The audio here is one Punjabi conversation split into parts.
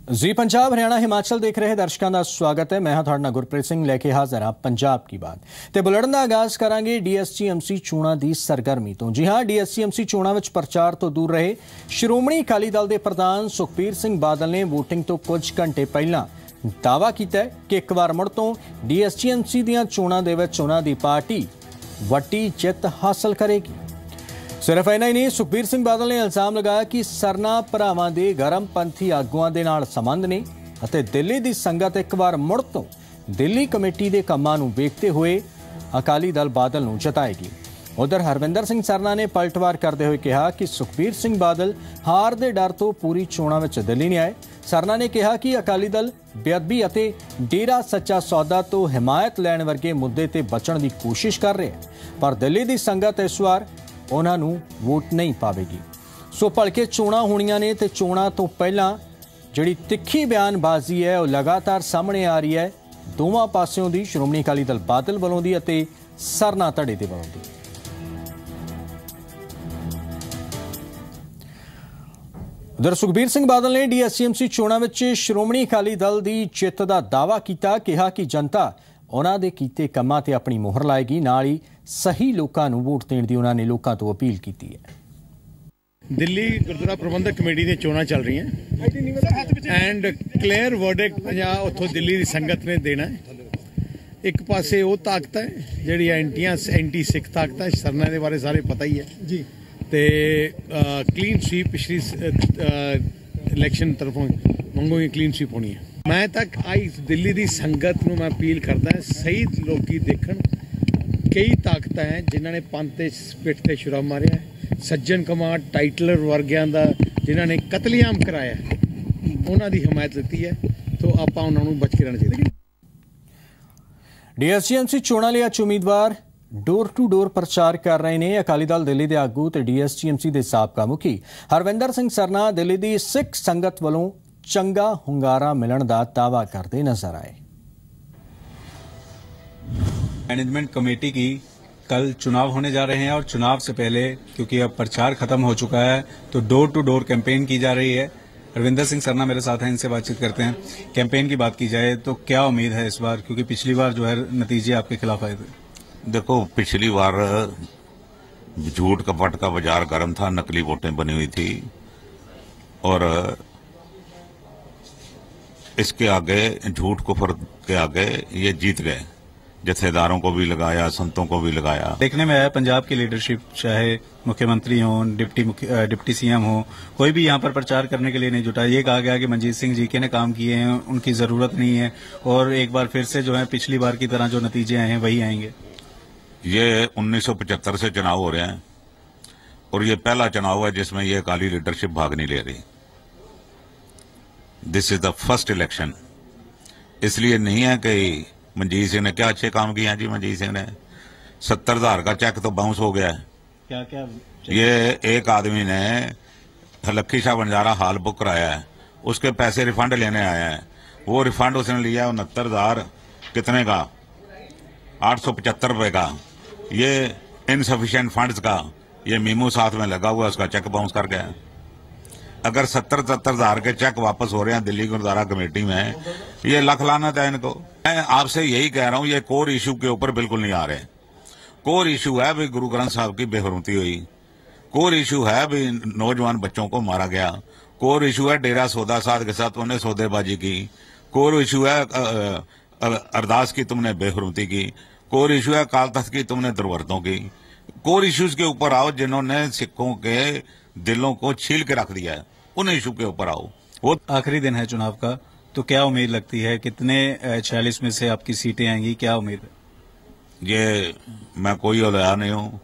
जी पंजाब हरियाणा हिमाचल देख रहे दर्शकों का स्वागत है। मैं हाँ तुहाडे नाल गुरप्रीत सिंह लैके हाजिर हाँ पंजाब की बात ते बुलेटिन का आगाज करांगे डीएसजीएमसी चोणां दी सरगर्मी तो। जी हाँ, डीएसजीएमसी चोणां विच प्रचार तो दूर रहे श्रोमणी अकाली दल के प्रधान सुखबीर सिंह बादल ने वोटिंग तो कुछ घंटे पहला दावा किया है कि एक बार मुड़ तो डीएसजीएमसी दीआं चोणां दे विच उन्हां दी पार्टी वड्डी जित हासिल करेगी। सिर्फ इन्ना ही नहीं, सुखबीर सिंह बादल ने इल्जाम लगाया कि सरना भरावां दे गरमपंथी आगुआं दे नाल संबंध ने अते दिल्ली दी संगत एक बार मुड़ तो दिल्ली कमेटी दे कामां नूं वेखते हुए अकाली दल बादल नूं जिताएगी। उधर हरविंदर सिंह सरना ने पलटवार करते हुए कहा कि सुखबीर सिंह बादल हार दे डर तो पूरी चोणां विच दिल्ली नहीं आए। सरना ने कहा कि अकाली दल बेअदबी अते डेरा सच्चा सौदा तो हिमायत लैण वर्गे मुद्दे ते बचण दी कोशिश कर रहे हैं, पर दिल्ली दी संगत इस वार उन्हां नूं वोट नहीं पावेगी। सो भलके चोणां होणीआं ने ते चोणां तो पहलां जिहड़ी तिखी बयानबाजी है वह लगातार सामने आ रही है दोवां पासियों दी, श्रोमणी अकाली दल बादल वल्लों दी अते सरना धड़े दे वल्लों दी। उधर सुखबीर सिंह बादल ने डीएसजीएमसी चोणां विच श्रोमणी अकाली दल दी जित दा दावा कीता, कहा कि जनता उन्हां दे कीते कामां ते अपनी मोहर लाएगी, नाल ही सही लोकां नूं वोट देण दी उन्हां ने लोकां तो अपील कीती है। दिल्ली गुरुद्वारा प्रबंधक कमेटी दी चोणां चल रही हैं एंड क्लियर वर्डिक्ट उत्थों दिल्ली दी संगत ने देना है। एक पासे वो ताकत है जिहड़ी एंटी सिख ताकत है, सरना दे बारे सारे पता ही है जी, ते क्लीन स्वीप पिछली इलैक्शन तरफों मंगोगी क्लीन स्वीप होनी है। मैं तक आई दिल्ली दी संगत नूं मैं अपील करदा सही लोकी देखण, कई ताकत हैं जिन्होंने पंथ के पिठ ते छुरा मारिया है, सज्जन कुमार टाइटलर वर्गियां दा जिन्होंने कतलेआम कराया उन्हां दी हिमायत लीती है, तो आपां उन्हां नूं बच के रहना चाहिए। डीएसजीएमसी चोणां लई अज उम्मीदवार डोर टू डोर प्रचार कर रहे हैं। अकाली दल दिल्ली के आगू ते डीएसजीएमसी के साबका मुखी हरविंदर सिंह सरना दिल्ली की सिख संगत वालों चंगा हुंगारा मिलण दा दावा करते नजर आए। मैनेजमेंट कमेटी की कल चुनाव होने जा रहे हैं और चुनाव से पहले क्योंकि अब प्रचार खत्म हो चुका है तो डोर टू डोर कैंपेन की जा रही है। हरविंदर सिंह सरना मेरे साथ हैं, इनसे बातचीत करते हैं। कैंपेन की बात की जाए तो क्या उम्मीद है इस बार, क्योंकि पिछली बार जो है नतीजे आपके खिलाफ आए थे? देखो, पिछली बार झूठ कपट का बाजार गर्म था, नकली वोटें बनी हुई थी और इसके आगे झूठ कुफर के आगे ये जीत गए। जत्थेदारों को भी लगाया, संतों को भी लगाया। देखने में आया पंजाब की लीडरशिप, चाहे मुख्यमंत्री हो, डिप्टी सीएम हो, कोई भी यहाँ पर प्रचार करने के लिए नहीं जुटा। ये कहा गया कि मनजीत सिंह जी के ने काम किए हैं, उनकी जरूरत नहीं है और एक बार फिर से जो है पिछली बार की तरह जो नतीजे आए हैं वही आएंगे। ये 1975 से चुनाव हो रहे हैं और ये पहला चुनाव है जिसमें ये अकाली लीडरशिप भाग नहीं ले रही। This is the first election. इसलिए नहीं है कि मनजीत सिंह ने क्या अच्छे काम किए हैं जी। मनजीत सिंह ने 70,000 का चेक तो बाउंस हो गया है। क्या क्या ये एक आदमी ने लक्खी शाह बंजारा हाल बुक कराया है, उसके पैसे रिफंड लेने आया है, वो रिफंड उसने लिया 69,000 कितने का, 875 रुपए का। ये इनसफिशिएंट फंड्स का ये मीमू साथ में लगा हुआ, उसका चेक बाउंस कर गया। अगर 70,000 के चेक वापस हो रहे हैं दिल्ली गुरुद्वारा कमेटी में, ये लख लानत है इनको। मैं आपसे यही कह रहा हूं, ये कोर इशू के ऊपर बिल्कुल नहीं आ रहे। कोर इशू है भाई गुरु ग्रंथ साहब की बेहरमती हुई, कोर इशू है भाई नौजवान बच्चों को मारा गया, कोर इशू है डेरा सौदा साध के साथ उन्होंने सौदेबाजी की, कोर इशू है अरदास की तुमने बेहरमती की, कोर इशू है अकाल तख्त की तुमने दुर्वर्तों की। कोर इश्यूज के ऊपर आओ जिन्होंने सिखों के दिलों को छील के रख दिया है, उन इशू के ऊपर आओ। वो आखिरी दिन है चुनाव का, तो क्या उम्मीद लगती है, कितने 46 में से आपकी सीटें आएंगी, क्या उम्मीद है? ये मैं कोई औलिया नहीं हूं,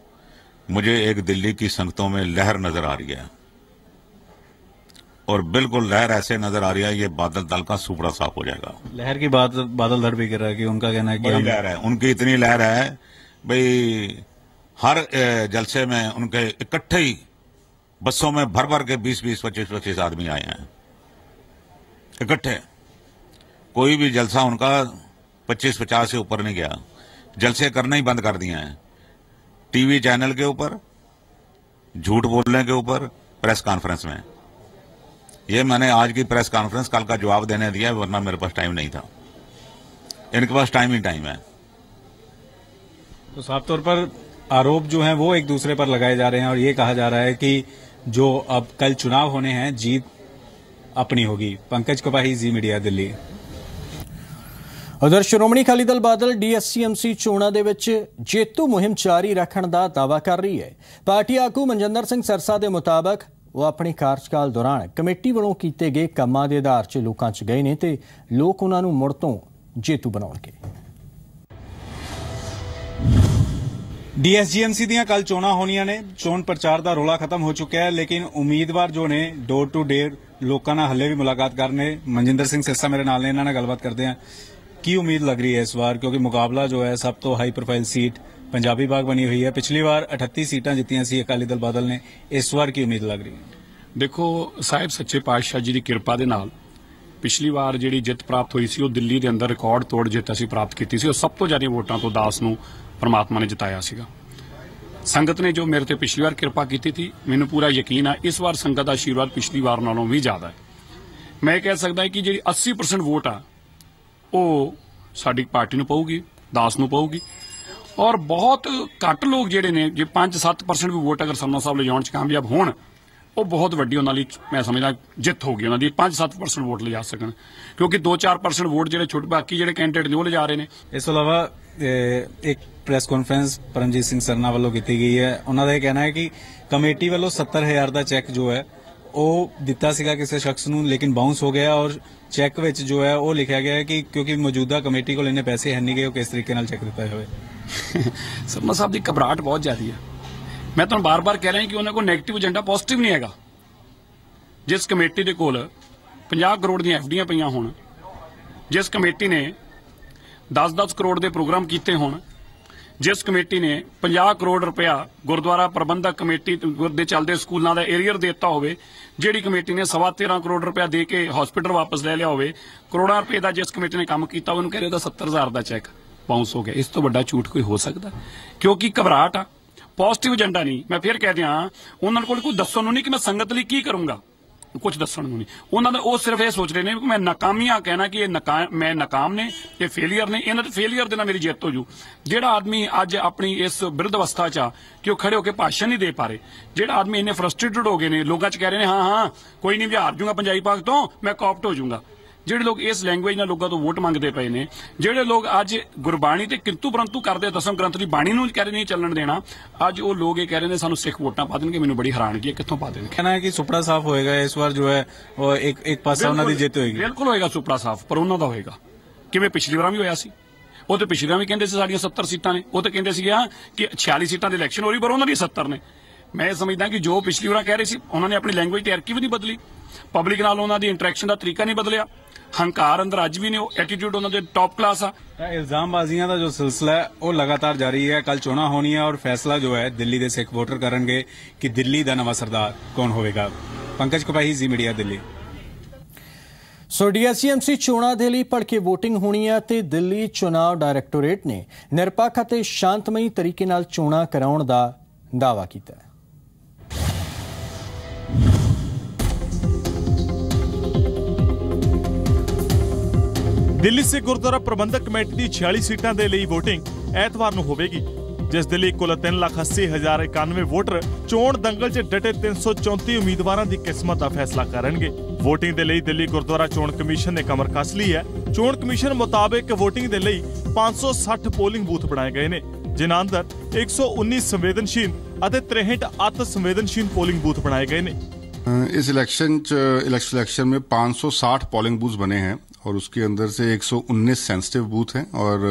मुझे एक दिल्ली की संगतों में लहर नजर आ रही है और बिल्कुल लहर ऐसे नजर आ रही है ये बादल दल का सुपड़ा साफ हो जाएगा। लहर की बात बादल धड़ भी कर रहा है कि उनका कहना है कि लहर है, उनकी इतनी लहर है भाई हर जलसे में उनके इकट्ठे ही बसों में भर भर के 20-20, 25-25 आदमी आए हैं इकट्ठे। कोई भी जलसा उनका 25-50 से ऊपर नहीं गया। जलसे करना ही बंद कर दिए हैं, टीवी चैनल के ऊपर, झूठ बोलने के ऊपर, प्रेस कॉन्फ्रेंस में। ये मैंने आज की प्रेस कॉन्फ्रेंस कल का जवाब देने दिया, वरना मेरे पास टाइम नहीं था। इनके पास टाइम ही टाइम है। तो साफ तौर पर आरोप जो हैं वो एक दूसरे पर लगाए जा रहे हैं और ये कहा जा रहा है कि जो अब कल चुनाव होने हैं जीत अपनी होगी। पंकज कपाही, जी मीडिया, दिल्ली। उधर श्रोमणी अकाली दल बादल DSCMC चोणां दे विच जेतू मुहिम जारी रखण दा दावा कर रही है। पार्टी आगू मनजिंदर सिंह सरसा के मुताबक वो अपने कार्यकाल दौरान कमेटी वालों कीते गए कामां दे आधार 'च लोकां 'च गए ने ते लोक उन्हां नूं मुड़ तों जेतू बनाउणगे। DSGMC ਦੀਆਂ ਕੱਲ ਚੋਣਾਂ ਹੋਣੀਆਂ ਨੇ। ਚੋਣ ਪ੍ਰਚਾਰ ਦਾ ਰੌਲਾ ਖਤਮ ਹੋ ਚੁੱਕਿਆ ਹੈ, ਲੇਕਿਨ ਉਮੀਦਵਾਰ ਜੋ ਨੇ ਡੋਰ ਟੂ ਡੋਰ ਲੋਕਾਂ ਨਾਲ ਹੱਲੇ ਵੀ ਮੁਲਾਕਾਤ ਕਰਨੇ। ਮਨਜਿੰਦਰ ਸਿੰਘ ਸਿਰਸਾ ਮੇਰੇ ਨਾਲ ਨੇ, ਇਹਨਾਂ ਨਾਲ ਗੱਲਬਾਤ ਕਰਦੇ ਹਾਂ। ਕੀ ਉਮੀਦ ਲੱਗ ਰਹੀ ਹੈ ਇਸ ਵਾਰ, ਕਿਉਂਕਿ ਮੁਕਾਬਲਾ ਜੋ ਹੈ ਸਭ ਤੋਂ ਹਾਈ ਪ੍ਰੋਫਾਈਲ ਸੀਟ ਪੰਜਾਬੀ ਬਾਗ ਬਣੀ ਹੋਈ ਹੈ। ਪਿਛਲੀ ਵਾਰ 38 ਸੀਟਾਂ ਜਿੱਤੀਆਂ ਸੀ ਅਕਾਲੀ ਦਲ ਬਾਦਲ ਨੇ, ਇਸ ਵਾਰ ਕੀ ਉਮੀਦ ਲੱਗ ਰਹੀ ਹੈ? ਦੇਖੋ ਸਾਹਿਬ ਸੱਚੇ ਪਾਤਸ਼ਾਹ ਜੀ ਦੀ ਕਿਰਪਾ ਦੇ ਨਾਲ ਪਿਛਲੀ ਵਾਰ ਜਿਹੜੀ ਜਿੱਤ ਪ੍ਰਾਪਤ ਹੋਈ ਸੀ ਉਹ ਦਿੱਲੀ ਦੇ ਅੰਦਰ ਰਿਕਾਰਡ ਤੋੜ ਜਿੱਤ ਅਸੀਂ ਪ੍ਰਾਪਤ ਕੀਤੀ ਸੀ। ਉਹ ਸਭ ਤੋਂ ਜ਼ਿਆਦਾ ਵੋਟਾਂ ਤੋਂ ਦਾਸ ਨੂੰ ਪਰਮਾਤਮਾ ਨੇ ਜਿਤਾਇਆ ਸੀਗਾ। ਸੰਗਤ ਨੇ ਜੋ ਮੇਰੇ ਤੇ ਪਿਛਲੀ ਵਾਰ ਕਿਰਪਾ ਕੀਤੀ ਸੀ, ਮੈਨੂੰ ਪੂਰਾ ਯਕੀਨ ਹੈ ਇਸ ਵਾਰ ਸੰਗਤ ਦਾ ਆਸ਼ੀਰਵਾਦ ਪਿਛਲੀ ਵਾਰ ਨਾਲੋਂ ਵੀ ਜ਼ਿਆਦਾ ਹੈ। ਮੈਂ ਕਹਿ ਸਕਦਾ ਕਿ ਜਿਹੜੀ 80% ਵੋਟ ਆ ਉਹ ਸਾਡੀ ਪਾਰਟੀ ਨੂੰ ਪਊਗੀ, ਦਾਸ ਨੂੰ ਪਊਗੀ। ਔਰ ਬਹੁਤ ਘੱਟ ਲੋਕ ਜਿਹੜੇ ਨੇ, ਜੇ 5-7% ਵੀ ਵੋਟ ਅਗਰ ਸਰਨਾ ਸਾਹਿਬ ਲਿਜਾਉਣ 'ਚ ਕਾਮਯਾਬ ਹੋਣ, ਉਹ ਬਹੁਤ ਵੱਡੀ ਉਹਨਾਂ ਲਈ ਮੈਂ ਸਮਝਦਾ ਜਿੱਤ ਹੋਗੀ। ਉਹਨਾਂ ਦੀ 5-7% ਵੋਟ ਲਿਜਾ ਸਕਣ, ਕਿਉਂਕਿ 2-4% ਵੋਟ ਜਿਹੜੇ ਛੋਟੇ ਬਾਕੀ ਜਿਹੜੇ ਕੈਂਡੀਡੇਟ ਨੇ ਉਹ ਲਿਜਾ ਰਹੇ ਨੇ। ਇਸ ਤੋਂ ਇਲਾਵਾ ਇੱਕ ਪ੍ਰੈਸ ਕਾਨਫਰੰਸ ਪਰਮਜੀਤ ਸਿੰਘ ਸਰਨਾ ਵੱਲੋਂ ਕੀਤੀ ਗਈ ਹੈ। ਉਹਨਾਂ ਦਾ ਇਹ ਕਹਿਣਾ ਹੈ ਕਿ ਕਮੇਟੀ ਵੱਲੋਂ 70,000 ਦਾ ਚੈੱਕ ਜੋ ਹੈ ਉਹ ਦਿੱਤਾ ਸੀਗਾ ਕਿਸੇ ਸ਼ਖਸ ਨੂੰ, ਲੇਕਿਨ ਬਾਉਂਸ ਹੋ ਗਿਆ ਔਰ ਚੈੱਕ ਵਿੱਚ ਜੋ ਹੈ ਉਹ ਲਿਖਿਆ ਗਿਆ ਹੈ ਕਿ ਕਿਉਂਕਿ ਮੌਜੂਦਾ ਕਮੇਟੀ ਕੋਲ ਇੰਨੇ ਪੈਸੇ ਹੈ ਨਹੀਂ ਗਏ, ਉਹ ਕਿਸ ਤਰੀਕੇ ਨਾਲ ਚੈੱਕ ਦਿੱਤਾ ਹੋਵੇ। ਸਰਨਾ ਸਾਹਿਬ ਦੀ ਘਬਰਾਹਟ ਬਹੁਤ ਜ਼ਿਆਦਾ ਹੈ। ਮੈਂ ਤੁਹਾਨੂੰ ਬਾਰ-ਬਾਰ ਕਹਿ ਰਿਹਾ ਕਿ ਉਹਨਾਂ ਕੋਲ ਨੈਗੇਟਿਵ ਏਜੰਡਾ ਪੋਜ਼ਿਟਿਵ ਨਹੀਂ ਹੈਗਾ। ਜਿਸ ਕਮੇਟੀ ਦੇ ਕੋਲ 50 ਕਰੋੜ ਦੀਆਂ FDਆਂ ਪਈਆਂ ਹੋਣ, ਜਿਸ ਕਮੇਟੀ ਨੇ 10-10 ਕਰੋੜ ਦੇ ਪ੍ਰੋਗਰਾਮ ਕੀਤੇ ਹੋਣ, ਜਿਸ ਕਮੇਟੀ ਨੇ 50 ਕਰੋੜ ਰੁਪਇਆ ਗੁਰਦੁਆਰਾ ਪ੍ਰਬੰਧਕ ਕਮੇਟੀ ਦੇ ਚੱਲਦੇ ਸਕੂਲਾਂ ਦਾ ਏਰੀਅਰ ਦਿੱਤਾ ਹੋਵੇ, ਜਿਹੜੀ ਕਮੇਟੀ ਨੇ 13.25 ਕਰੋੜ ਰੁਪਇਆ ਦੇ ਕੇ ਹਸਪੀਟਲ ਵਾਪਸ ਲੈ ਲਿਆ ਹੋਵੇ, ਕਰੋੜਾਂ ਰੁਪਏ ਦਾ ਜਿਸ ਕਮੇਟੀ ਨੇ ਕੰਮ ਕੀਤਾ ਉਹਨੂੰ ਕਹਿੰਦੇ ਉਹਦਾ 70,000 ਦਾ ਚੈੱਕ ਬਾਉਂਸ ਹੋ ਗਿਆ। ਇਸ ਤੋਂ ਵੱਡਾ ਝੂਠ ਕੋਈ ਹੋ ਸਕਦਾ? ਕਿਉਂਕਿ ਘਬਰਾਹਟ ਆ, ਪੋਜ਼ਿਟਿਵ ਏਜੰਡਾ ਨਹੀਂ। ਮੈਂ ਫਿਰ ਕਹਿ ਦਿਆਂ, ਉਹਨਾਂ ਕੋਲ ਕੋਈ ਦੱਸਣ ਨੂੰ ਨਹੀਂ ਕਿ ਮੈਂ ਸੰਗਤ ਲਈ ਕੀ ਕਰੂੰਗਾ, ਕੁਝ ਦੱਸਣ ਨੂੰ ਨਹੀਂ। ਉਹਨਾਂ ਦਾ ਉਹ ਸਿਰਫ ਇਹ ਸੋਚ ਰਹੇ ਨੇ ਕਿ ਮੈਂ ਨਾਕਾਮੀਆਂ ਕਹਿਣਾ ਕਿ ਮੈਂ ਨਾਕਾਮ ਨੇ, ਇਹ ਫੇਲੀਅਰ ਨੇ, ਇਹਨਾਂ ਦੇ ਫੇਲੀਅਰ ਦੇ ਨਾਲ ਮੇਰੀ ਜਿੱਤ ਹੋ ਜੂ। ਜਿਹੜਾ ਆਦਮੀ ਅੱਜ ਆਪਣੀ ਇਸ ਬਿਰਧ ਅਵਸਥਾ 'ਚ ਆ ਕਿ ਉਹ ਖੜੇ ਹੋ ਕੇ ਭਾਸ਼ਣ ਨਹੀਂ ਦੇ ਪਾ ਰਹੇ, ਜਿਹੜਾ ਆਦਮੀ ਇੰਨੇ ਫਰਸਟ੍ਰੇਟਡ ਹੋ ਗਏ ਨੇ, ਲੋਕਾਂ 'ਚ ਕਹਿ ਰਹੇ ਨੇ ਹਾਂ ਕੋਈ ਨਹੀਂ ਹਾਰ ਜੂਗਾ ਪੰਜਾਬੀ ਪਾਕ ਤੋਂ, ਮੈਂ ਕਾਪਟ ਹੋ ਜੂਗਾ। ਜਿਹੜੇ ਲੋਕ ਇਸ ਲੈਂਗੁਏਜ ਨਾਲ ਲੋਕਾਂ ਤੋਂ ਵੋਟ ਮੰਗਦੇ ਪਏ ਨੇ, ਜਿਹੜੇ ਲੋਕ ਅੱਜ ਗੁਰਬਾਣੀ ਤੇ ਕਿੰਤੂ ਪਰੰਤੂ ਕਰਦੇ, ਦਸਮ ਗ੍ਰੰਥ ਦੀ ਬਾਣੀ ਨੂੰ ਕਹਿ ਰਹੇ ਨਹੀਂ ਚੱਲਣ ਦੇਣਾ, ਅੱਜ ਉਹ ਲੋਕ ਇਹ ਕਹਿ ਰਹੇ ਨੇ ਸਾਨੂੰ ਸਿੱਖ ਵੋਟਾਂ ਪਾ ਦੇਣਗੇ। ਮੈਨੂੰ ਬੜੀ ਹੈਰਾਨਗੀ ਹੈ ਕਿੱਥੋਂ ਪਾ ਦੇਣਗੇ। कहना है कि सुपड़ा साफ होएगा इस बार जो है वो एक पासा ਉਹਨਾਂ ਦੀ ਜਿੱਤ ਹੋਏਗੀ। ਬਿਲਕੁਲ ਹੋਏਗਾ ਸੁਪੜਾ ਸਾਫ, ਪਰ ਉਹਨਾਂ ਦਾ ਹੋਏਗਾ ਕਿਵੇਂ ਪਿਛਲੀ ਵਾਰ ਵੀ ਹੋਇਆ ਸੀ। ਉਹ ਤੇ ਪਿਛਲੀ ਵਾਰ ਵੀ ਕਹਿੰਦੇ ਸੀ ਸਾਡੀਆਂ 70 ਸੀਟਾਂ ਨੇ, ਉਹ ਤੇ ਕਹਿੰਦੇ ਸੀ ਕਿ 46 ਸੀਟਾਂ ਦੀ ਇਲੈਕਸ਼ਨ ਹੋ ਰਹੀ, ਪਰ ਉਹਨਾਂ ਦੀ 70 ਨੇ। ਮੈਂ ਇਹ ਸਮਝਦਾ ਕਿ ਜੋ ਪਿਛਲੀ ਵਾਰ ਕਹਿ ਰਹੇ ਸੀ, ਉਹਨਾਂ ਨੇ ਆਪਣੀ ਲੈਂਗੁਏਜ ਤਰਕੀਬ ਨਹੀਂ ਬਦਲੀ, ਪਬਲਿਕ ਨਾਲ ਉਹਨਾਂ ਦੀ ਇੰਟਰੈਕਸ਼ਨ ਦਾ ਤਰੀਕਾ ਨਹੀਂ ਬਦਲਿਆ, ਹੰਕਾਰ ਅੰਦਰ ਅੱਜ ਵੀ ਨੇ, ਉਹ ਐਟੀਟਿਊਡ ਉਹਨਾਂ ਦੇ ਟੌਪ ਕਲਾਸ ਆ। ਇਲਜ਼ਾਮਬਾਜ਼ੀਆਂ ਦਾ ਜੋ ਸਿਲਸਿਲਾ ਹੈ ਉਹ ਲਗਾਤਾਰ ਜਾਰੀ ਹੈ। ਕੱਲ ਚੋਣਾਂ ਹੋਣੀਆਂ ਔਰ ਫੈਸਲਾ ਜੋ ਹੈ ਦਿੱਲੀ ਦੇ ਸਿੱਖ ਵੋਟਰ ਕਰਨਗੇ ਕਿ ਦਿੱਲੀ ਦਾ ਨਵਾਂ ਸਰਦਾਰ ਕੌਣ ਹੋਵੇਗਾ। ਪੰਕਜ ਕਪਾਹੀ, ਜੀ ਮੀਡੀਆ, ਦਿੱਲੀ। ਸੋ DSCMC ਚੋਣਾਂ ਦੇ ਲਈ ਭੜਕੇ VOTING ਹੋਣੀ ਹੈ ਤੇ ਦਿੱਲੀ ਚੁਣਾਵ ਡਾਇਰੈਕਟੋਰੇਟ ਨੇ ਨਿਰਪੱਖ ਅਤੇ ਸ਼ਾਂਤਮਈ ਤਰੀਕੇ ਨਾਲ ਚੋਣਾਂ ਕਰਾਉਣ ਦਾ ਦਾਅਵਾ ਕੀਤਾ ਹੈ। ਦਿੱਲੀ ਸਿੱਖ ਗੁਰਦੁਆਰਾ ਪ੍ਰਬੰਧਕ ਕਮੇਟੀ ਦੀ 46 ਸੀਟਾਂ ਦੇ ਲਈ VOTING ਐਤਵਾਰ ਨੂੰ ਹੋਵੇਗੀ, ਜਿਸ ਦੇ ਲਈ ਕੁੱਲ 3,80,091 ਵੋਟਰ ਚੋਣ ਦੰਗਲ 'ਚ ਡਟੇ 334 ਉਮੀਦਵਾਰਾਂ ਦੀ ਕਿਸਮਤ ਦਾ ਫੈਸਲਾ ਕਰਨਗੇ। VOTING ਦੇ ਲਈ ਦਿੱਲੀ ਗੁਰਦੁਆਰਾ ਚੋਣ ਕਮਿਸ਼ਨ ਨੇ ਕਮਰ ਕੱਸ ਲਈ ਹੈ। ਚੋਣ ਕਮਿਸ਼ਨ ਮੁਤਾਬਕ VOTING ਦੇ ਲਈ 560 ਪੋਲਿੰਗ ਬੂਥ ਬਣਾਏ ਗਏ ਨੇ, ਜਿਨ੍ਹਾਂ ਅੰਦਰ 119 ਸੰਵੇਦਨਸ਼ੀਲ ਅਤੇ 63 ਅਤਿ ਸੰਵੇਦਨਸ਼ੀਲ ਪੋਲਿੰਗ ਬੂਥ ਬਣਾਏ गए ਨੇ। इस इलेक्शन में 560 पोलिंग बूथ बने हैं और उसके अंदर से 119 सेंसिटिव बूथ हैं और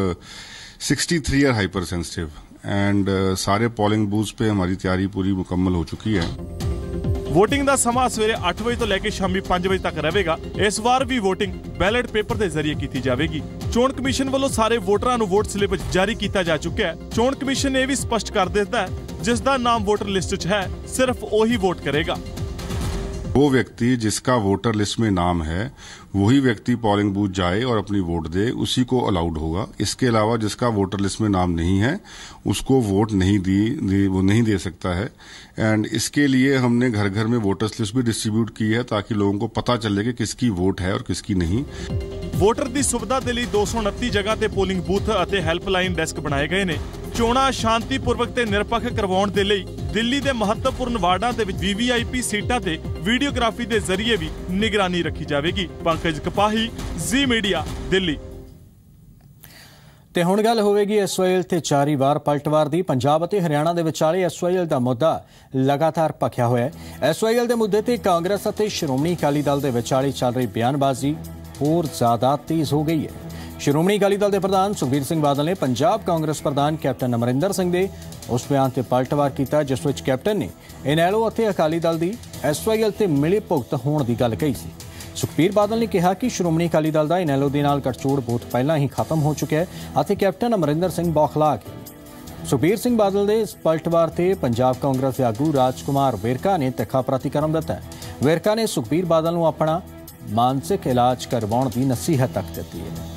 63 आर हाइपर सेंसिटिव एंड सारे पोलिंग बूथ पे हमारी तैयारी पूरी मुकम्मल हो चुकी है। VOTING ਦਾ ਸਮਾਂ ਸਵੇਰੇ 8 ਵਜੇ ਤੋਂ ਲੈ ਕੇ ਸ਼ਾਮੀ 5 ਵਜੇ ਤੱਕ ਰਹੇਗਾ। ਇਸ ਵਾਰ ਵੀ VOTING ਬੈਲਟ ਪੇਪਰ ਦੇ ਜ਼ਰੀਏ ਕੀਤੀ ਜਾਵੇਗੀ। ਚੋਣ ਕਮਿਸ਼ਨ ਵੱਲੋਂ ਸਾਰੇ ਵੋਟਰਾਂ ਨੂੰ ਵੋਟ ਸਲਿੱਪ ਜਾਰੀ ਕੀਤਾ ਜਾ ਚੁੱਕਿਆ ਹੈ। ਚੋਣ ਕਮਿਸ਼ਨ ਨੇ ਇਹ ਵੀ ਸਪਸ਼ਟ ਕਰ ਦਿੱਤਾ ਹੈ ਜਿਸ ਦਾ ਨਾਮ ਵੋਟਰ ਲਿਸਟ 'ਚ ਹੈ ਸਿਰਫ ਉਹੀ ਵੋਟ ਕਰੇਗਾ। वो व्यक्ति जिसका वोटर लिस्ट में नाम है वही व्यक्ति पोलिंग बूथ जाए और अपनी वोट दे, उसी को अलाउड होगा। इसके अलावा जिसका वोटर लिस्ट में नाम नहीं है उसको वोट वो नहीं दे सकता है। एंड इसके लिए हमने घर घर में वोटर्स लिस्ट भी डिस्ट्रीब्यूट की है ताकि लोगों को पता चले कि किसकी वोट है और किसकी नहीं। ਵੋਟਰ ਦੀ ਸੁਵਿਧਾ ਦੇ ਲਈ 229 ਜਗ੍ਹਾ ਤੇ ਪੋਲਿੰਗ ਬੂਥ ਅਤੇ ਹੈਲਪਲਾਈਨ ਡੈਸਕ ਬਣਾਏ ਗਏ ਨੇ। ਚੋਣਾਂ ਸ਼ਾਂਤੀਪੂਰਵਕ ਤੇ ਨਿਰਪੱਖ ਕਰਵਾਉਣ ਦੇ ਲਈ ਦਿੱਲੀ ਦੇ ਮਹੱਤਵਪੂਰਨ ਵਾਰਡਾਂ ਦੇ ਵਿੱਚ VVIP ਸੀਟਾਂ ਤੇ ਵੀਡੀਓਗ੍ਰਾਫੀ ਦੇ ਜ਼ਰੀਏ ਵੀ ਨਿਗਰਾਨੀ ਰੱਖੀ ਜਾਵੇਗੀ। ਪੰਕਜ ਕਪਾਹੀ, ਜ਼ੀ ਮੀਡੀਆ, ਦਿੱਲੀ। ਤੇ ਹੁਣ ਗੱਲ ਹੋਵੇਗੀ SYL ਤੇ 4 ਵਾਰ ਪਲਟਵਾਰ ਦੀ। ਪੰਜਾਬ ਅਤੇ ਹਰਿਆਣਾ ਦੇ ਵਿਚਾਲੇ SYL ਦਾ ਮੁੱਦਾ ਲਗਾਤਾਰ ਭਖਿਆ ਹੋਇਆ ਹੈ। SYL ਦੇ ਮੁੱਦੇ ਤੇ ਕਾਂਗਰਸ ਅਤੇ ਸ਼੍ਰੋਮਣੀ ਅਕਾਲੀ ਦਲ ਦੇ ਵਿਚਾਲੇ ਚੱਲ ਰਹੀ ਬਿਆਨਬਾਜ਼ੀ ਹੋਰ ਜ਼ਿਆਦਾ ਤੇਜ਼ ਹੋ ਗਈ ਹੈ। ਸ਼੍ਰੋਮਣੀ ਅਕਾਲੀ ਦਲ ਦੇ ਪ੍ਰਧਾਨ ਸੁਖਬੀਰ ਸਿੰਘ ਬਾਦਲ ਨੇ ਪੰਜਾਬ ਕਾਂਗਰਸ ਪ੍ਰਧਾਨ ਕੈਪਟਨ ਅਮਰਿੰਦਰ ਸਿੰਘ ਦੇ ਉਸ ਬਿਆਨ ਤੇ ਪਲਟਵਾਰ ਕੀਤਾ ਜਿਸ ਵਿੱਚ ਕੈਪਟਨ ਨੇ ਇਨੈਲੋ ਅਤੇ ਅਕਾਲੀ ਦਲ ਦੀ SYL ਤੇ ਮਿਲੀ ਭੁਗਤ ਹੋਣ ਦੀ ਗੱਲ ਕਹੀ ਸੀ। ਸੁਖਬੀਰ ਬਾਦਲ ਨੇ ਕਿਹਾ ਕਿ ਸ਼੍ਰੋਮਣੀ ਅਕਾਲੀ ਦਲ ਦਾ ਇਨੈਲੋ ਦੇ ਨਾਲ ਗੱਠਜੋੜ ਬਹੁਤ ਪਹਿਲਾਂ ਹੀ ਖਤਮ ਹੋ ਚੁੱਕਿਆ ਹੈ ਅਤੇ ਕੈਪਟਨ ਅਮਰਿੰਦਰ ਸਿੰਘ ਬੌਖਲਾ ਗਏ। ਸੁਖਬੀਰ ਸਿੰਘ ਬਾਦਲ ਦੇ ਇਸ ਪਲਟਵਾਰ ਤੇ ਪੰਜਾਬ ਕਾਂਗਰਸ ਦੇ ਆਗੂ ਰਾਜਕੁਮਾਰ ਵੇਰਕਾ ਨੇ ਤਿੱਖਾ ਪ੍ਰਤੀਕਰਮ ਦਿੱਤਾ ਹੈ। ਵੇਰਕਾ ਨੇ ਸੁਖਬੀਰ ਬਾਦਲ ਨੂੰ ਆਪਣਾ ਮਾਨਸਿਕ ਇਲਾਜ ਕਰਵਾਉਣ ਦੀ ਨਸੀਹਤ ਤੱਕ ਦਿੱਤੀ ਹੈ।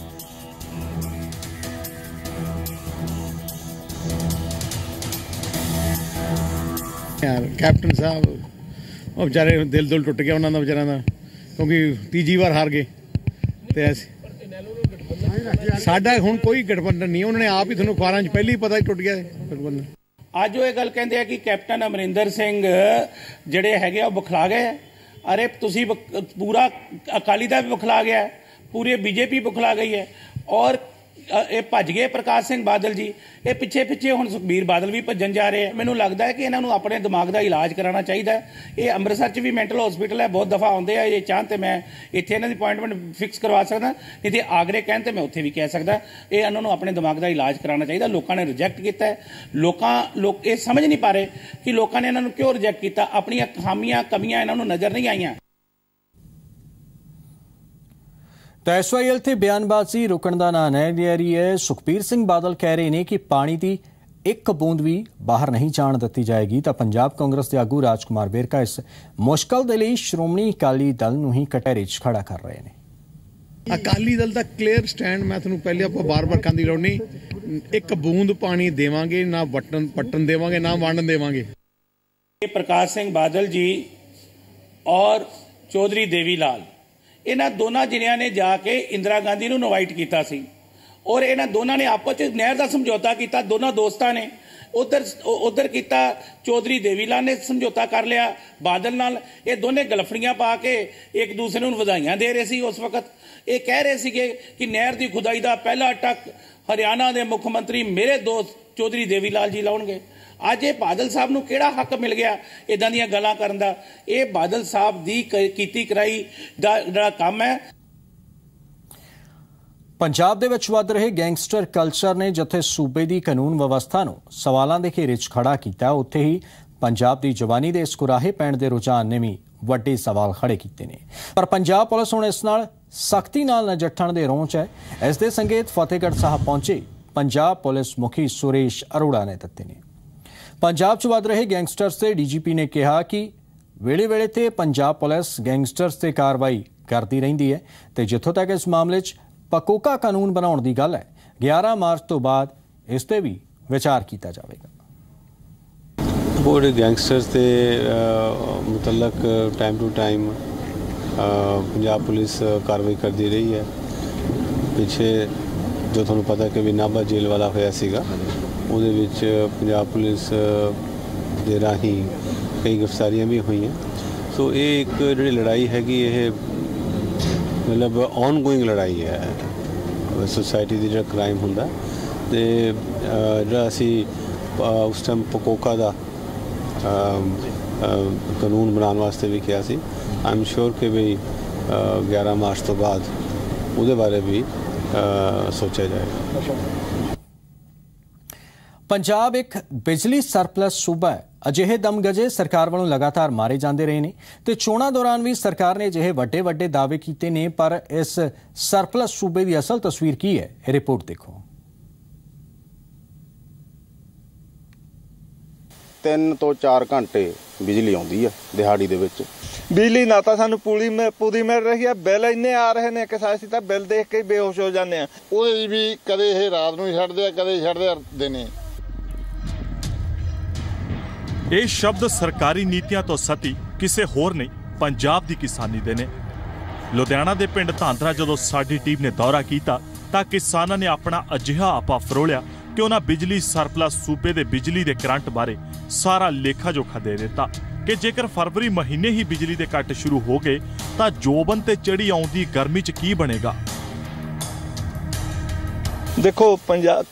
ਕੈਪਟਨ ਸਾਹਿਬ ਉਹ ਵਿਚਾਰੇ ਦਿਲ ਟੁੱਟ ਗਿਆ ਉਹਨਾਂ ਦਾ ਵਿਚਾਰਿਆਂ ਦਾ, ਕਿਉਂਕਿ ਤੀਜੀ ਵਾਰ ਹਾਰ ਗਏ ਤੇ ਸਾਡਾ ਹੁਣ ਕੋਈ ਗਠਬੰਧਨ ਨਹੀਂ। ਉਹਨਾਂ ਨੇ ਆਪ ਹੀ ਤੁਹਾਨੂੰ ਅਖਬਾਰਾਂ 'ਚ ਪਹਿਲਾਂ ਹੀ ਪਤਾ ਟੁੱਟ ਗਿਆ ਗਠਬੰਧਨ। ਅੱਜ ਉਹ ਇਹ ਗੱਲ ਕਹਿੰਦੇ ਆ ਕਿ ਕੈਪਟਨ ਅਮਰਿੰਦਰ ਸਿੰਘ ਜਿਹੜੇ ਹੈਗੇ ਆ ਉਹ ਬਖਲਾ ਗਏ। ਅਰੇ ਤੁਸੀਂ ਪੂਰਾ ਅਕਾਲੀ ਦਾ ਵੀ ਬਖਲਾ ਗਿਆ, ਪੂਰੇ BJP ਬਖਲਾ ਗਈ ਹੈ ਔਰ ਇਹ ਭੱਜ ਗਏ ਪ੍ਰਕਾਸ਼ ਸਿੰਘ ਬਾਦਲ ਜੀ। ਇਹ ਪਿੱਛੇ ਹੁਣ ਸੁਖਬੀਰ ਬਾਦਲ ਵੀ ਭੱਜਣ ਜਾ ਰਹੇ ਆ। ਮੈਨੂੰ ਲੱਗਦਾ ਹੈ ਕਿ ਇਹਨਾਂ ਨੂੰ ਆਪਣੇ ਦਿਮਾਗ ਦਾ ਇਲਾਜ ਕਰਾਉਣਾ ਚਾਹੀਦਾ ਹੈ। ਇਹ ਅੰਮ੍ਰਿਤਸਰ 'ਚ ਵੀ ਮੈਂਟਲ ਹਸਪੀਟਲ ਹੈ, ਬਹੁਤ ਦਫਾ ਆਉਂਦੇ ਆ। ਇਹ ਚਾਹਣ ਤੇ ਮੈਂ ਇੱਥੇ ਇਹਨਾਂ ਦੀ ਅਪਾਇੰਟਮੈਂਟ ਫਿਕਸ ਕਰਵਾ ਸਕਦਾ, ਨਹੀਂ ਤੇ ਆਗਰੇ ਕਹਿਣ ਤੇ ਮੈਂ ਉੱਥੇ ਵੀ ਕਹਿ ਸਕਦਾ। ਇਹ ਇਹਨਾਂ ਨੂੰ ਆਪਣੇ ਦਿਮਾਗ ਦਾ ਇਲਾਜ ਕਰਾਉਣਾ ਚਾਹੀਦਾ। ਲੋਕਾਂ ਨੇ ਰਿਜੈਕਟ ਕੀਤਾ ਹੈ। ਲੋਕ ਇਹ ਸਮਝ ਨਹੀਂ ਪਾ ਰਹੇ ਕਿ ਲੋਕਾਂ ਨੇ ਇਹਨਾਂ ਨੂੰ ਕਿਉਂ ਰਿਜੈਕਟ ਕੀਤਾ। ਆਪਣੀਆਂ ਖਾਮੀਆਂ ਕਮੀਆਂ ਇਹਨਾਂ ਨੂੰ ਨਜ਼ਰ ਨਹੀਂ ਆਈਆਂ। ਤਾਂ SYL ਤੇ ਬਿਆਨਬਾਜ਼ੀ ਰੁਕਣ ਦਾ ਨਾਂ ਨਹੀਂ ਲੈ ਰਹੀ ਹੈ। ਸੁਖਬੀਰ ਸਿੰਘ ਬਾਦਲ ਕਹਿ ਰਹੇ ਨੇ ਕਿ ਪਾਣੀ ਦੀ ਇੱਕ ਬੂੰਦ ਵੀ ਬਾਹਰ ਨਹੀਂ ਜਾਣ ਦਿੱਤੀ ਜਾਏਗੀ। ਤਾਂ ਪੰਜਾਬ ਕਾਂਗਰਸ ਦੇ ਆਗੂ ਰਾਜਕੁਮਾਰ ਵੇਰਕਾ ਇਸ ਮੁਸ਼ਕਲ ਦੇ ਲਈ ਸ਼੍ਰੋਮਣੀ ਅਕਾਲੀ ਦਲ ਨੂੰ ਹੀ ਕਟਹਿਰੇ 'ਚ ਖੜਾ ਕਰ ਰਹੇ ਨੇ। ਅਕਾਲੀ ਦਲ ਦਾ ਕਲੀਅਰ ਸਟੈਂਡ ਮੈਂ ਤੁਹਾਨੂੰ ਪਹਿਲੇ ਆਪਾਂ ਬਾਰ-ਬਾਰ ਕਰਨ ਦੀ ਲੋੜ ਨਹੀਂ। ਇੱਕ ਬੂੰਦ ਪਾਣੀ ਦੇਵਾਂਗੇ ਨਾ, ਪੱਟਣ ਦੇਵਾਂਗੇ ਨਾ ਵੰਡਣ ਦੇਵਾਂਗੇ। ਪ੍ਰਕਾਸ਼ ਸਿੰਘ ਬਾਦਲ ਜੀ ਔਰ ਚੌਧਰੀ ਦੇਵੀ ਲਾਲ, ਇਹਨਾਂ ਦੋਨਾਂ ਜਿਨ੍ਹਾਂ ਨੇ ਜਾ ਕੇ ਇੰਦਰਾ ਗਾਂਧੀ ਨੂੰ ਇਨਵਾਈਟ ਕੀਤਾ ਸੀ ਔਰ ਇਹਨਾਂ ਦੋਨਾਂ ਨੇ ਆਪਸ 'ਚ ਨਹਿਰ ਦਾ ਸਮਝੌਤਾ ਕੀਤਾ। ਦੋਨਾਂ ਦੋਸਤਾਂ ਨੇ ਉਧਰ ਕੀਤਾ। ਚੌਧਰੀ ਦੇਵੀ ਲਾਲ ਨੇ ਸਮਝੌਤਾ ਕਰ ਲਿਆ ਬਾਦਲ ਨਾਲ। ਇਹ ਦੋਨੇ ਗਲਫੜੀਆਂ ਪਾ ਕੇ ਇੱਕ ਦੂਸਰੇ ਨੂੰ ਵਧਾਈਆਂ ਦੇ ਰਹੇ ਸੀ। ਉਸ ਵਕਤ ਇਹ ਕਹਿ ਰਹੇ ਸੀਗੇ ਕਿ ਨਹਿਰ ਦੀ ਖੁਦਾਈ ਦਾ ਪਹਿਲਾ ਟੱਕ ਹਰਿਆਣਾ ਦੇ ਮੁੱਖ ਮੰਤਰੀ ਮੇਰੇ ਦੋਸਤ ਚੌਧਰੀ ਦੇਵੀ ਲਾਲ ਜੀ ਲਾਉਣਗੇ। ਅੱਜ ਇਹ ਬਾਦਲ ਸਾਹਿਬ ਨੂੰ ਕਿਹੜਾ ਹੱਕ ਮਿਲ ਗਿਆ ਇਦਾਂ ਦੀਆਂ ਗੱਲਾਂ ਕਰਨ ਦਾ? ਇਹ ਬਾਦਲ ਸਾਹਿਬ ਦੀ ਕੀਤੀ ਕਰਾਈ ਦਾ ਜਿਹੜਾ ਕੰਮ ਹੈ। ਪੰਜਾਬ ਦੇ ਵਿੱਚ ਵੱਧ ਰਹੇ ਗੈਂਗਸਟਰ ਕਲਚਰ ਨੇ ਜਿੱਥੇ ਸੂਬੇ ਦੀ ਕਾਨੂੰਨ ਵਿਵਸਥਾ ਨੂੰ ਸਵਾਲਾਂ ਦੇ ਘੇਰੇ 'ਚ ਖੜਾ ਕੀਤਾ, ਉੱਥੇ ਹੀ ਪੰਜਾਬ ਦੀ ਜਵਾਨੀ ਦੇ ਇਸ ਕੁਰਾਹੇ ਪੈਣ ਦੇ ਰੁਝਾਨ ਨੇ ਵੀ ਵੱਡੇ ਸਵਾਲ ਖੜੇ ਕੀਤੇ ਨੇ। ਪਰ ਪੰਜਾਬ ਪੁਲਿਸ ਹੁਣ ਇਸ ਨਾਲ ਸਖਤੀ ਨਾਲ ਨਜਿੱਠਣ ਦੇ ਰੌਂਹ 'ਚ ਹੈ। ਇਸ ਦੇ ਸੰਕੇਤ ਫਤਿਹਗੜ੍ਹ ਸਾਹਿਬ ਪਹੁੰਚੇ ਪੰਜਾਬ ਪੁਲਿਸ ਮੁਖੀ ਸੁਰੇਸ਼ ਅਰੋੜਾ ਨੇ ਦਿੱਤੇ ਨੇ। ਪੰਜਾਬ 'ਚ ਵੱਧ ਰਹੇ ਗੈਂਗਸਟਰਸ ਤੇ DGP ਨੇ ਕਿਹਾ ਕਿ ਵੇਲੇ-ਵੇਲੇ ਤੇ ਪੰਜਾਬ ਪੁਲਿਸ ਗੈਂਗਸਟਰਸ ਤੇ ਕਾਰਵਾਈ ਕਰਦੀ ਰਹਿੰਦੀ ਹੈ ਤੇ ਜਿੱਥੋਂ ਤੱਕ ਇਸ ਮਾਮਲੇ 'ਚ ਪੱਕਾ ਕਾਨੂੰਨ ਬਣਾਉਣ ਦੀ ਗੱਲ ਹੈ, 11 ਮਾਰਚ ਤੋਂ ਬਾਅਦ ਇਸ ਤੇ ਵੀ ਵਿਚਾਰ ਕੀਤਾ ਜਾਵੇਗਾ। ਬੋੜੇ ਗੈਂਗਸਟਰਸ ਦੇ ਮੁਤਲਕ time to time Punjab police ਕਾਰਵਾਈ ਕਰਦੀ ਰਹੀ ਹੈ। ਪਿੱਛੇ ਜੋ ਤੁਹਾਨੂੰ ਪਤਾ ਕਿ ਵੀ ਨਾਭਾ ਜੇਲ੍ਹ ਵਾਲਾ ਹੋਇਆ ਸੀਗਾ, ਉਹਦੇ ਵਿੱਚ ਪੰਜਾਬ ਪੁਲਿਸ ਦੇ ਰਾਹੀਂ ਕਈ ਗ੍ਰਿਫਤਾਰੀਆਂ ਵੀ ਹੋਈਆਂ। ਸੋ ਇਹ ਇੱਕ ਜਿਹੜੀ ਲੜਾਈ ਹੈਗੀ ਇਹ ਮਤਲਬ ਔਨਗੋਇੰਗ ਲੜਾਈ ਹੈ ਸੋਸਾਇਟੀ ਦੀ। ਜਿਹੜਾ ਕ੍ਰਾਈਮ ਹੁੰਦਾ ਤੇ ਜਿਹੜਾ ਅਸੀਂ ਉਸ ਟਾਈਮ ਪਕੋਕਾ ਦਾ ਕਾਨੂੰਨ ਬਣਾਉਣ ਵਾਸਤੇ ਵੀ ਕਿਹਾ ਸੀ। ਆਈ ਐਮ ਸ਼ੋਰ ਕਿ ਵੀ 11 ਮਾਰਚ ਤੋਂ ਬਾਅਦ ਉਹਦੇ ਬਾਰੇ ਵੀ ਸੋਚਿਆ ਜਾਏਗਾ। ਪੰਜਾਬ ਇੱਕ ਬਿਜਲੀ ਸਰਪਲਸ ਸੂਬਾ ਹੈ। ਅਜਿਹੇ ਦਮਗਜੇ ਸਰਕਾਰ ਵੱਲੋਂ ਲਗਾਤਾਰ ਮਾਰੇ ਜਾਂਦੇ ਰਹੇ ਨੇ ਤੇ ਚੋਣਾਂ ਦੌਰਾਨ ਵੀ ਸਰਕਾਰ ਨੇ ਅਜਿਹੇ ਵੱਡੇ ਦਾਅਵੇ ਕੀਤੇ ਨੇ। ਪਰ ਇਸ ਸਰਪਲਸ ਸੂਬੇ ਦੀ ਅਸਲ ਤਸਵੀਰ ਕੀ ਹੈ, ਇਹ ਰਿਪੋਰਟ ਦੇਖੋ। 3 ਤੋਂ 4 ਘੰਟੇ ਬਿਜਲੀ ਆਉਂਦੀ ਹੈ ਦਿਹਾੜੀ ਦੇ ਵਿੱਚ। ਬਿਜਲੀ ਨਾ ਤਾਂ ਸਾਨੂੰ ਪੂਰੀ ਮਿਲ ਰਹੀ ਹੈ, ਬਿੱਲ ਇੰਨੇ ਆ ਰਹੇ ਨੇ ਕਿ ਅਸੀਂ ਤਾਂ ਬਿੱਲ ਦੇਖ ਕੇ ਬੇਹੋਸ਼ ਹੋ ਜਾਂਦੇ ਆ। ਉਹਦੇ ਵੀ ਕਦੇ ਇਹ ਰਾਤ ਨੂੰ ਛੱਡਦੇ ਆ, ਕਦੇ ਛੱਡਦੇ ਆ ਦਿਨੇ। ਇਹ ਸ਼ਬਦ ਸਰਕਾਰੀ ਨੀਤੀਆਂ ਤੋਂ ਸਤੀ ਕਿਸੇ ਹੋਰ ਨਹੀਂ, ਪੰਜਾਬ ਦੀ ਕਿਸਾਨੀ ਦੇ ਨੇ। ਲੁਧਿਆਣਾ ਦੇ ਪਿੰਡ ਧਾਂਦਰਾ ਜਦੋਂ ਸਾਡੀ ਟੀਮ ਨੇ ਦੌਰਾ ਕੀਤਾ ਤਾਂ ਕਿਸਾਨਾਂ ਨੇ ਆਪਣਾ ਅਜਿਹਾ ਆਪਾ ਫਰੋਲਿਆ ਕਿ ਉਹਨਾਂ ਬਿਜਲੀ ਸਰਪਲਸ ਸੂਬੇ ਦੇ ਬਿਜਲੀ ਦੇ ਕਰੰਟ ਬਾਰੇ ਸਾਰਾ ਲੇਖਾ ਜੋਖਾ ਦੇ ਦਿੱਤਾ ਕਿ ਜੇਕਰ ਫਰਵਰੀ ਮਹੀਨੇ ਹੀ ਬਿਜਲੀ ਦੇ ਕੱਟ ਸ਼ੁਰੂ ਹੋ ਗਏ ਤਾਂ ਜੋਬਨ ਤੇ ਚੜੀ ਆਉਂਦੀ ਗਰਮੀ 'ਚ ਕੀ ਬਣੇਗਾ। ਦੇਖੋ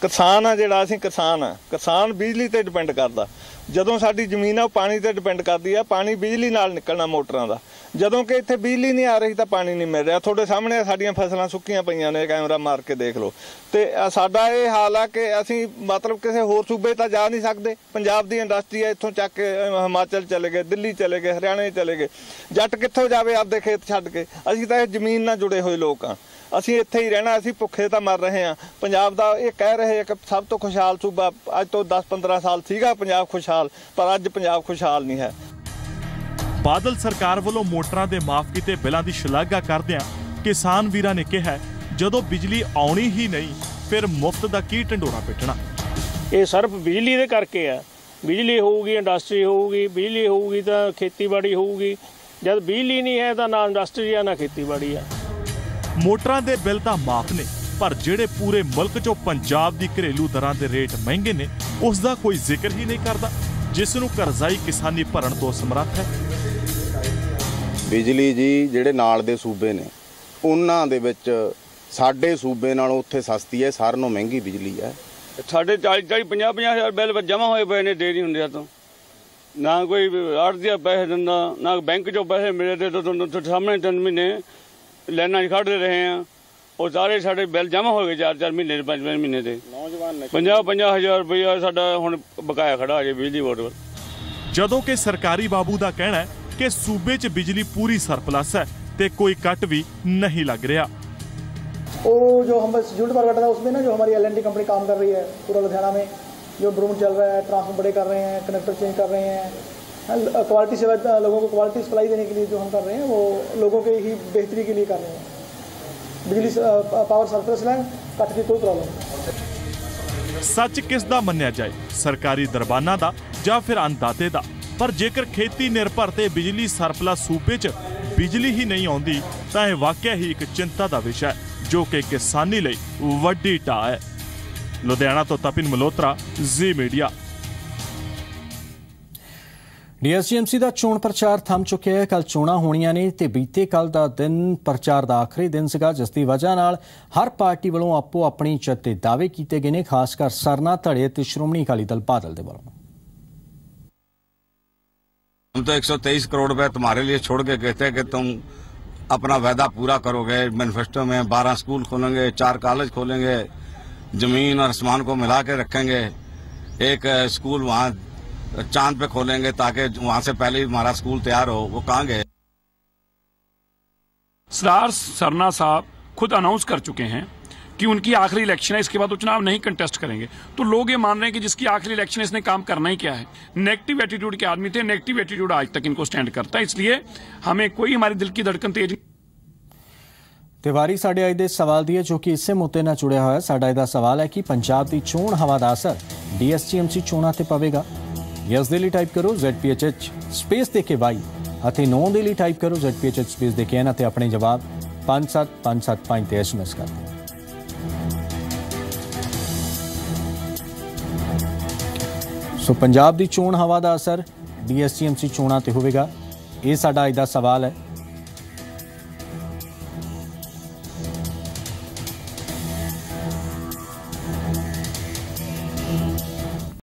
ਕਿਸਾਨ ਆ ਜਿਹੜਾ, ਅਸੀਂ ਕਿਸਾਨ ਬਿਜਲੀ ਤੇ ਡਿਪੈਂਡ ਕਰਦਾ। ਜਦੋਂ ਸਾਡੀ ਜ਼ਮੀਨ ਆ ਉਹ ਪਾਣੀ ਤੇ ਡਿਪੈਂਡ ਕਰਦੀ ਆ, ਪਾਣੀ ਬਿਜਲੀ ਨਾਲ ਨਿਕਲਣਾ ਮੋਟਰਾਂ ਦਾ। ਜਦੋਂ ਕਿ ਇੱਥੇ ਬਿਜਲੀ ਨਹੀਂ ਆ ਰਹੀ ਤਾਂ ਪਾਣੀ ਨਹੀਂ ਮਿਲ ਰਿਹਾ। ਤੁਹਾਡੇ ਸਾਹਮਣੇ ਸਾਡੀਆਂ ਫਸਲਾਂ ਸੁੱਕੀਆਂ ਪਈਆਂ ਨੇ, ਕੈਮਰਾ ਮਾਰ ਕੇ ਦੇਖ ਲਓ। ਤੇ ਸਾਡਾ ਇਹ ਹਾਲ ਆ ਕਿ ਅਸੀਂ ਮਤਲਬ ਕਿਸੇ ਹੋਰ ਸੂਬੇ ਤਾਂ ਜਾ ਨਹੀਂ ਸਕਦੇ। ਪੰਜਾਬ ਦੀ ਇੰਡਸਟਰੀ ਆ, ਇੱਥੋਂ ਚੱਕ ਕੇ ਹਿਮਾਚਲ ਚਲੇ ਗਏ, ਦਿੱਲੀ ਚਲੇ ਗਏ, ਹਰਿਆਣੇ ਚਲੇ ਗਏ। ਜੱਟ ਕਿੱਥੋਂ ਜਾਵੇ ਆਪਦੇ ਖੇਤ ਛੱਡ ਕੇ? ਅਸੀਂ ਤਾਂ ਇਹ ਜ਼ਮੀਨ ਨਾਲ ਜੁੜੇ ਹੋਏ ਲੋਕ ਆ, ਅਸੀਂ ਇੱਥੇ ਹੀ ਰਹਿਣਾ। ਅਸੀਂ ਭੁੱਖੇ ਤਾਂ ਮਰ ਰਹੇ ਹਾਂ। ਪੰਜਾਬ ਦਾ ਇਹ ਕਹਿ ਰਹੇ ਕਿ ਸਭ ਤੋਂ ਖੁਸ਼ਹਾਲ ਸੂਬਾ, ਅੱਜ ਤੋਂ 10-15 ਸਾਲ ਸੀਗਾ ਪੰਜਾਬ ਖੁਸ਼ਹਾਲ, ਪਰ ਅੱਜ ਪੰਜਾਬ ਖੁਸ਼ਹਾਲ ਨਹੀਂ ਹੈ। ਬਾਦਲ ਸਰਕਾਰ ਵੱਲੋਂ ਮੋਟਰਾਂ ਦੇ ਮਾਫ ਕੀਤੇ ਬਿੱਲਾਂ ਦੀ ਸ਼ਲਾਘਾ ਕਰਦਿਆਂ ਕਿਸਾਨ ਵੀਰਾਂ ਨੇ ਕਿਹਾ, ਜਦੋਂ ਬਿਜਲੀ ਆਉਣੀ ਹੀ ਨਹੀਂ ਫਿਰ ਮੁਫਤ ਦਾ ਕੀ ਢੰਡੋਰਾ ਪਿੱਟਣਾ। ਇਹ ਸਿਰਫ ਬਿਜਲੀ ਦੇ ਕਰਕੇ ਆ। ਬਿਜਲੀ ਹੋਊਗੀ ਇੰਡਸਟਰੀ ਹੋਊਗੀ, ਬਿਜਲੀ ਹੋਊਗੀ ਤਾਂ ਖੇਤੀਬਾੜੀ ਹੋਊਗੀ। ਜਦ ਬਿਜਲੀ ਨਹੀਂ ਹੈ ਤਾਂ ਨਾ ਇੰਡਸਟਰੀ ਆ ਨਾ ਖੇਤੀਬਾੜੀ ਆ। ਮੋਟਰਾਂ ਦੇ ਬਿੱਲ ਤਾਂ ਮਾਫ ਨੇ, ਪਰ ਜਿਹੜੇ ਪੂਰੇ ਮੁਲਕ 'ਚੋਂ ਪੰਜਾਬ ਦੀ ਘਰੇਲੂ ਦਰਾਂ ਦੇ ਰੇਟ ਮਹਿੰਗੇ ਨੇ ਉਸ ਦਾ ਕੋਈ ਜ਼ਿਕਰ ਹੀ ਨਹੀਂ ਕਰਦਾ, ਜਿਸ ਨੂੰ ਕਰਜ਼ਾਈ ਕਿਸਾਨੀ ਭਰਨ ਤੋਂ ਸਮਰੱਥ ਹੈ। ਬਿਜਲੀ ਜੀ ਜਿਹੜੇ ਨਾਲ ਦੇ ਸੂਬੇ ਨੇ ਉਹਨਾਂ ਦੇ ਵਿੱਚ ਸਾਡੇ ਸੂਬੇ ਨਾਲੋਂ ਉੱਥੇ ਸਸਤੀ ਹੈ, ਸਾਰਿਆਂ ਨਾਲੋਂ ਮਹਿੰਗੀ ਬਿਜਲੀ ਹੈ। ਸਾਡੇ 40-50 ਹਜ਼ਾਰ ਬਿੱਲ ਜਮ੍ਹਾਂ ਹੋਏ ਪਏ ਨੇ ਦੇਰੀ ਹੁੰਦੇ ਤੋਂ। ਨਾ ਕੋਈ ਆੜ੍ਹਤੀਆ ਪੈਸੇ ਦਿੰਦਾ, ਨਾ ਬੈਂਕ 'ਚੋਂ ਪੈਸੇ ਮਿਲੇ ਤੇ ਤੁਹਾਨੂੰ ਸਾਹਮਣੇ 3 ਮਹੀਨੇ ਲਾਈਨਾਂ 'ਚ ਖੜ੍ਹਦੇ ਰਹੇ ਆ। ਉਹ ਸਾਰੇ ਸਾਡੇ ਬਿੱਲ ਜਮ੍ਹਾਂ ਹੋ ਗਏ 4-4 ਮਹੀਨੇ ਦੇ, 5-5 ਮਹੀਨੇ ਦੇ। 50-50 ਹਜ਼ਾਰ ਰੁਪਇਆ ਸਾਡਾ ਹੁਣ ਬਕਾਇਆ ਖੜਾ ਅਜੇ ਬਿਜਲੀ ਬੋਰਡ ਵੱਲ। ਜਦੋਂ ਕਿ ਸਰਕਾਰੀ ਬਾਬੂ ਦਾ ਕਹਿਣਾ ਹੈ ਕਿ ਸੂਬੇ 'ਚ ਬਿਜਲੀ ਪੂਰੀ ਸਰਪਲਸ ਹੈ ਤੇ ਕੋਈ ਕੱਟ ਵੀ नहीं लग रहा। वो जो हम इंस्टीट्यूट पर बैठा था उसमें ना, जो हमारी L&T कंपनी काम कर रही है पूरा लुधियाना में, जो ड्रोन चल रहा है, ट्रांसफॉर्मर बड़े कर रहे हैं, कनेक्टर चेंज कर रहे हैं, क्वालिटी सेवा लोगों को क्वालिटी सप्लाई देने के लिए जो हम कर रहे हैं वो लोगों के ही बेहतरी के लिए कर रहे हैं। बिजली पावर सरप्लस लाइन कट की कोई प्रॉब्लम नहीं। सच किस दा मन्निया जाए, सरकारी दरबाना दा ਜਾਂ ਫਿਰ ਅੰਦਾਤੇ ਦਾ। ਪਰ ਜੇਕਰ ਖੇਤੀ ਨਿਰਭਰ ਤੇ ਬਿਜਲੀ ਸਰਪਲਸ ਸੂਬੇ 'ਚ ਬਿਜਲੀ ਹੀ ਨਹੀਂ ਆਉਂਦੀ ਤਾਂ ਇਹ ਵਾਕਿਆ ਹੀ ਇੱਕ ਚਿੰਤਾ ਦਾ ਵਿਸ਼ਾ ਹੈ, ਜੋ ਕਿ ਕਿਸਾਨੀ ਲਈ ਵੱਡੀ ਢਾਹ ਹੈ। ਲੁਧਿਆਣਾ ਤੋਂ ਤਪਿਨ ਮਲਹੋਤਰਾ, ਜ਼ੀ ਮੀਡੀਆ। ਡੀਐਸਸੀਐਮਸੀ ਦਾ ਚੋਣ ਪ੍ਰਚਾਰ ਥੰਮ ਚੁੱਕਿਆ ਹੈ। ਕੱਲ ਚੋਣਾਂ ਹੋਣੀਆਂ ਨੇ ਤੇ ਬੀਤੇ ਕੱਲ ਦਾ ਦਿਨ ਪ੍ਰਚਾਰ ਦਾ ਆਖਰੀ ਦਿਨ ਸੀਗਾ, ਜਿਸ ਦੀ ਵਜ੍ਹਾ ਨਾਲ ਹਰ ਪਾਰਟੀ ਵੱਲੋਂ ਆਪੋ ਆਪਣੀ ਜਿੱਤ ਦੇ ਦਾਅਵੇ ਕੀਤੇ ਗਏ ਨੇ, ਖਾਸ ਕਰ ਸਰਨਾ ਧੜੇ ਤੇ ਸ਼੍ਰੋਮਣੀ ਅਕਾਲੀ ਦਲ ਬਾਦਲ ਦੇ ਵੱਲੋਂ। हम तो 123 करोड़ रुपए तुम्हारे लिए छोड़ के कहते हैं कि तुम अपना वादा पूरा करोगे। मैनिफेस्टो में 12 स्कूल खोलेंगे, 4 कॉलेज खोलेंगे, जमीन और आसमान को मिला के रखेंगे, एक स्कूल वहाँ चांद पे खोलेंगे ताकि वहां से पहले ही हमारा स्कूल तैयार हो। वो कहाँ गए? सरदार सरना साहब खुद अनाउंस कर चुके हैं कि उनकी आखिरी इलेक्शन है, इसके बाद वो चुनाव नहीं कंटेस्ट करेंगे। तो लोग ये मान रहे हैं कि जिसकी आखिरी इलेक्शन है इसने काम करना ही क्या है। नेगेटिव एटीट्यूड के आदमी थे, नेगेटिव एटीट्यूड आज तक इनको स्टैंड करता है, इसलिए हमें कोई हमारे दिल की धड़कन तेज। ਤਿਵਾਰੀ ਸਾਡੇ ਅੱਜ ਦੇ ਸਵਾਲ ਦੀ ਹੈ, ਜੋ ਕਿ ਇਸੇ ਮੁੱਦੇ ਨਾਲ ਜੁੜਿਆ ਹੋਇਆ। ਸਾਡਾ ਇਹਦਾ ਸਵਾਲ ਹੈ ਕਿ ਪੰਜਾਬ ਦੀ ਚੋਣ ਹਵਾ ਦਾ ਅਸਰ ਡੀਐਸਸੀਐਮਸੀ ਚੋਣਾਂ ਤੇ ਪਵੇਗਾ। ਯੈਸ ਦੇ ਲਈ ਟਾਈਪ ਕਰੋ ZPHH ਸਪੇਸ ਦੇ ਕੇ ਵਾਈ, ਅਤੇ ਨੋ ਦੇ ਲਈ ਟਾਈਪ ਕਰੋ ZPHH ਸਪੇਸ ਦੇ ਕੇ ਐਨ, ਅਤੇ ਆਪਣੇ ਜਵਾਬ 57575 ਤੇ SMS ਕਰ ਦਿਓ। ਸੋ ਪੰਜਾਬ ਦੀ ਚੋਣ ਹਵਾ ਦਾ ਅਸਰ ਡੀਐਸਸੀਐਮਸੀ ਚੋਣਾਂ ਤੇ ਹੋਵੇਗਾ, ਇਹ ਸਾਡਾ ਅੱਜ ਦਾ ਸਵਾਲ ਹੈ।